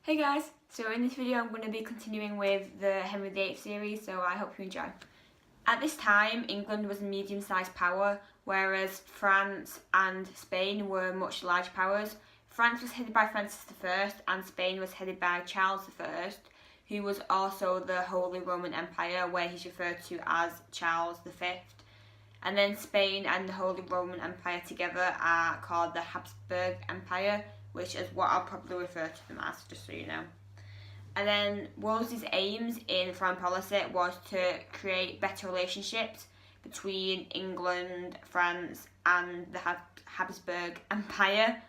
Hey guys, so in this video I'm going to be continuing with the Henry VIII series, so I hope you enjoy. At this time, England was a medium-sized power, whereas France and Spain were much larger powers. France was headed by Francis I and Spain was headed by Charles I, who was also the Holy Roman Empire, where he's referred to as Charles V. And then Spain and the Holy Roman Empire together are called the Habsburg Empire, which is what I'll probably refer to them as, just so you know. And then Wolsey's aims in foreign policy was to create better relationships between England, France and the Habsburg Empire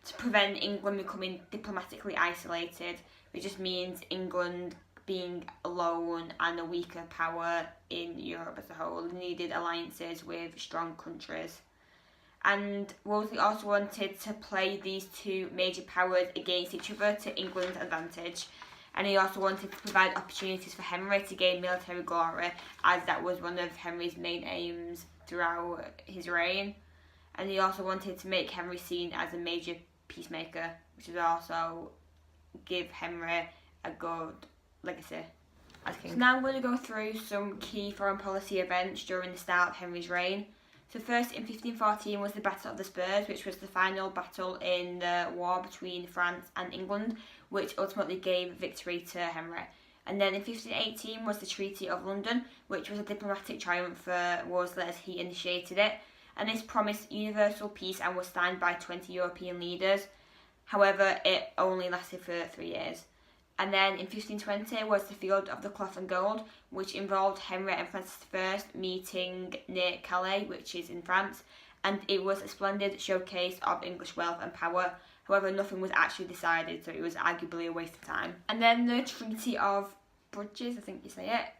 to prevent England becoming diplomatically isolated, which just means England being alone and a weaker power in Europe as a whole, needed alliances with strong countries. And Wolsey also wanted to play these two major powers against each other to England's advantage. And he also wanted to provide opportunities for Henry to gain military glory, as that was one of Henry's main aims throughout his reign. And he also wanted to make Henry seen as a major peacemaker, which would also give Henry a good legacy as king. So now I'm going to go through some key foreign policy events during the start of Henry's reign. So first, in 1514 was the Battle of the Spurs, which was the final battle in the war between France and England, which ultimately gave victory to Henry. And then in 1518 was the Treaty of London, which was a diplomatic triumph for Wolsey as he initiated it. And this promised universal peace and was signed by 20 European leaders. However, it only lasted for 3 years. And then in 1520 was the Field of the Cloth and Gold, which involved Henry and Francis I meeting near Calais, which is in France, and it was a splendid showcase of English wealth and power. However, nothing was actually decided, so it was arguably a waste of time. And then the Treaty of Bruges, I think you say it,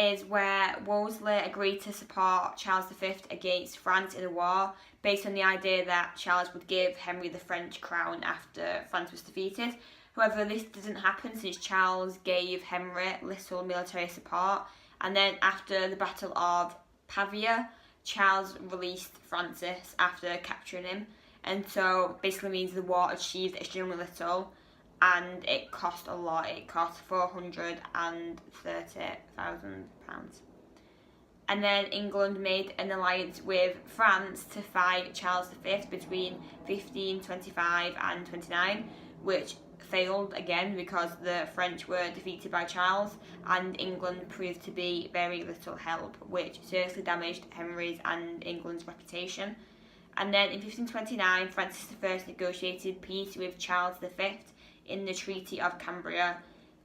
is where Wolsey agreed to support Charles V against France in a war, based on the idea that Charles would give Henry the French crown after France was defeated. However, this didn't happen since Charles gave Henry little military support, and then after the Battle of Pavia, Charles released Francis after capturing him, and so basically means the war achieved extremely little, and it cost a lot. It cost £430,000. And then England made an alliance with France to fight Charles V between 1525 and 29, which failed again because the French were defeated by Charles and England proved to be very little help, which seriously damaged Henry's and England's reputation. And then in 1529, Francis I negotiated peace with Charles V in the Treaty of Cambria,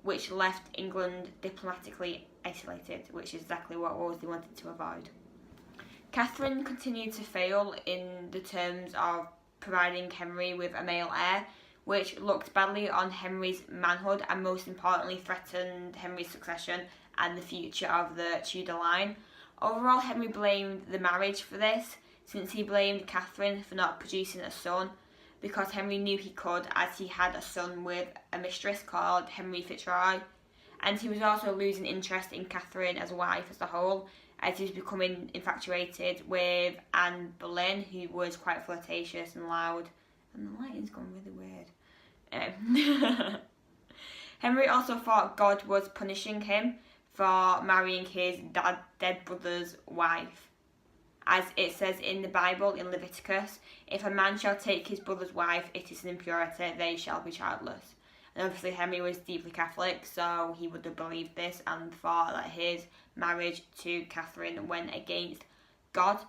which left England diplomatically isolated, which is exactly what Wolsey wanted to avoid. Catherine continued to fail in the terms of providing Henry with a male heir, which looked badly on Henry's manhood and most importantly threatened Henry's succession and the future of the Tudor line. Overall, Henry blamed the marriage for this, since he blamed Catherine for not producing a son, because Henry knew he could, as he had a son with a mistress called Henry Fitzroy, and he was also losing interest in Catherine as a wife as a whole, as he was becoming infatuated with Anne Boleyn, who was quite flirtatious and loud. And the lighting's gone really weird. Henry also thought God was punishing him for marrying his dead brother's wife. As it says in the Bible in Leviticus, if a man shall take his brother's wife, it is an impurity, they shall be childless. And obviously Henry was deeply Catholic, so he would have believed this and thought that his marriage to Catherine went against God.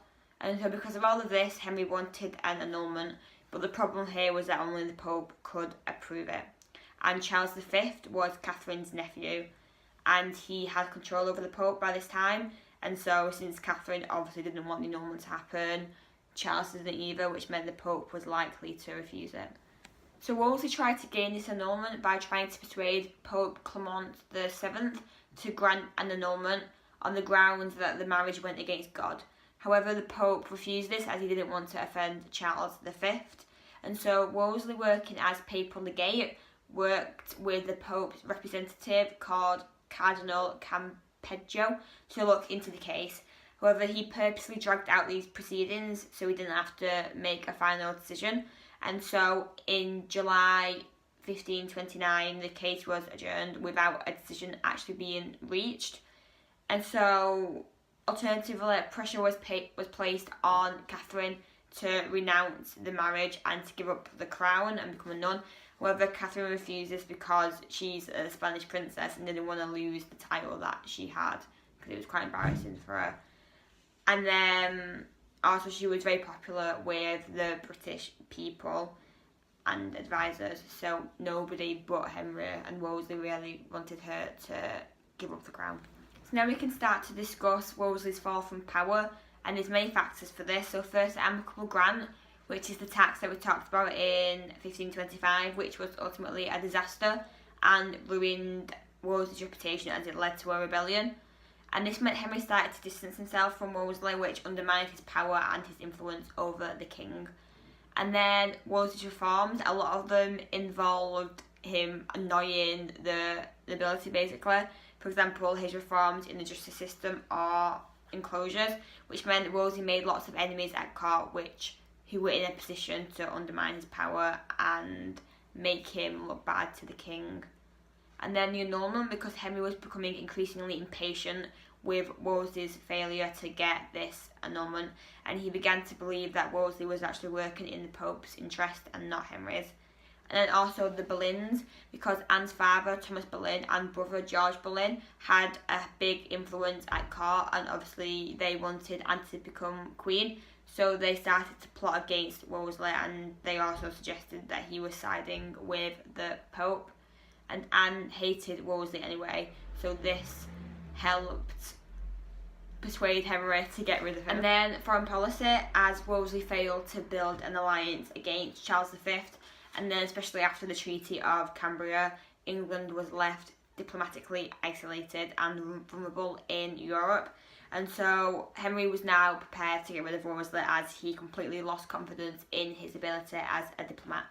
And so because of all of this, Henry wanted an annulment, but the problem here was that only the Pope could approve it. And Charles V was Catherine's nephew, and he had control over the Pope by this time, and so since Catherine obviously didn't want the annulment to happen, Charles didn't either, which meant the Pope was likely to refuse it. So Wolsey tried to gain this annulment by trying to persuade Pope Clement VII to grant an annulment on the grounds that the marriage went against God. However, the Pope refused this as he didn't want to offend Charles V, and so Wolsey, working as papal legate, worked with the Pope's representative called Cardinal Campeggio to look into the case. However, he purposely dragged out these proceedings so he didn't have to make a final decision, and so in July 1529, the case was adjourned without a decision actually being reached. And so, alternatively, pressure was placed on Catherine to renounce the marriage and to give up the crown and become a nun. However, Catherine refuses because she's a Spanish princess and didn't want to lose the title that she had, because it was quite embarrassing for her. And then also she was very popular with the British people and advisors, so nobody but Henry and Wolsey really wanted her to give up the crown. So now we can start to discuss Wolsey's fall from power, and there's many factors for this. So first, the amicable grant, which is the tax that we talked about in 1525, which was ultimately a disaster and ruined Wolsey's reputation as it led to a rebellion. And this meant Henry started to distance himself from Wolsey, which undermined his power and his influence over the king. And then Wolsey's reforms, a lot of them involved him annoying the nobility, basically. For example, his reforms in the justice system or enclosures, which meant Wolsey made lots of enemies at court, who were in a position to undermine his power and make him look bad to the king. And then the annulment, because Henry was becoming increasingly impatient with Wolsey's failure to get this annulment, and he began to believe that Wolsey was actually working in the Pope's interest and not Henry's. And then also the Boleyns, because Anne's father, Thomas Boleyn, and brother George Boleyn had a big influence at court, and obviously they wanted Anne to become queen, so they started to plot against Wolsey, and they also suggested that he was siding with the Pope. And Anne hated Wolsey anyway, so this helped persuade Henry to get rid of him. And then foreign policy, as Wolsey failed to build an alliance against Charles V, and then especially after the Treaty of Cambria, England was left diplomatically isolated and vulnerable in Europe. And so Henry was now prepared to get rid of Wolsey, as he completely lost confidence in his ability as a diplomat.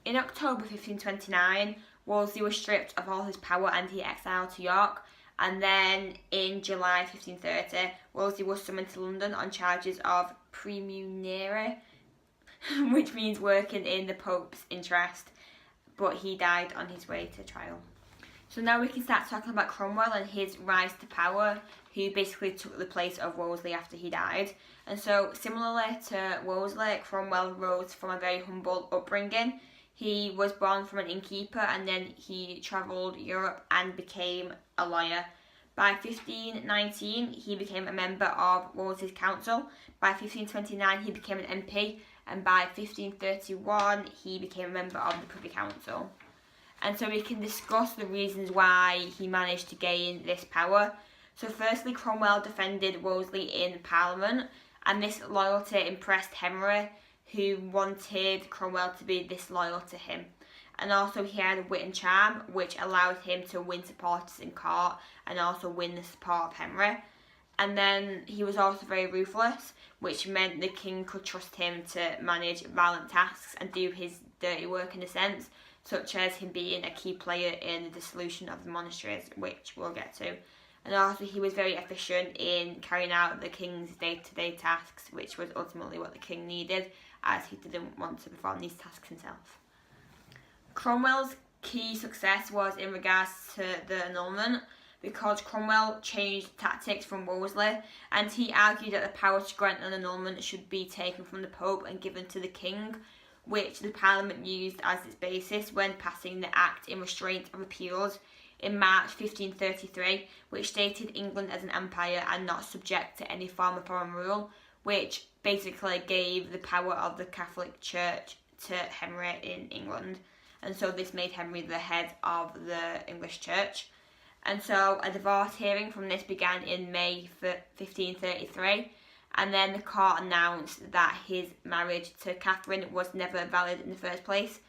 In October 1529, Wolsey was stripped of all his power and he exiled to York. And then in July 1530, Wolsey was summoned to London on charges of praemunire, which means working in the Pope's interest, but he died on his way to trial. So now we can start talking about Cromwell and his rise to power, who basically took the place of Wolsey after he died. And so similarly to Wolsey, Cromwell rose from a very humble upbringing. He was born from an innkeeper, and then he travelled Europe and became a lawyer. By 1519, he became a member of Wolsey's council. By 1529, he became an MP, and by 1531, he became a member of the Privy Council. And so we can discuss the reasons why he managed to gain this power. So firstly, Cromwell defended Wolsey in Parliament, and this loyalty impressed Henry, who wanted Cromwell to be disloyal to him. And also he had wit and charm, which allowed him to win supporters in court and also win the support of Henry. And then he was also very ruthless, which meant the king could trust him to manage violent tasks and do his dirty work in a sense, such as him being a key player in the dissolution of the monasteries, which we'll get to. And also he was very efficient in carrying out the king's day-to-day tasks, which was ultimately what the king needed, as he didn't want to perform these tasks himself. Cromwell's key success was in regards to the annulment, because Cromwell changed tactics from Wolsey, and he argued that the power to grant an annulment should be taken from the Pope and given to the king, which the Parliament used as its basis when passing the Act in Restraint of Appeals in March 1533, which stated England as an empire and not subject to any form of foreign rule, which basically gave the power of the Catholic Church to Henry in England. And so this made Henry the head of the English Church. And so a divorce hearing from this began in May 1533, and then the court announced that his marriage to Catherine was never valid in the first place,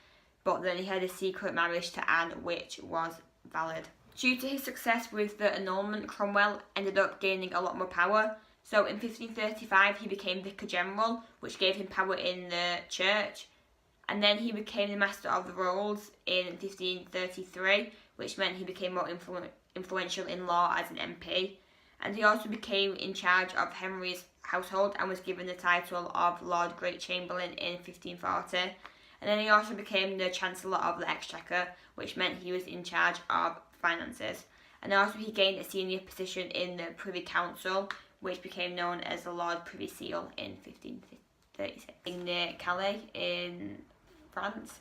but then he had a secret marriage to Anne, which was valid. Due to his success with the annulment, Cromwell ended up gaining a lot more power. So in 1535 he became Vicar General, which gave him power in the church. And then he became the Master of the Rolls in 1533, which meant he became more influential in law as an MP. And he also became in charge of Henry's household and was given the title of Lord Great Chamberlain in 1540. And then he also became the Chancellor of the Exchequer, which meant he was in charge of finances. And also he gained a senior position in the Privy Council, which became known as the Lord Privy Seal in 1536. Near Calais in France,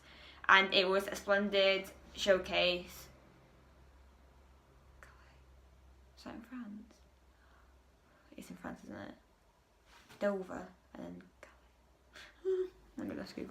and it was a splendid showcase. Is that in France? It's in France, isn't it? Dover and then Calais. I'm gonna go Google.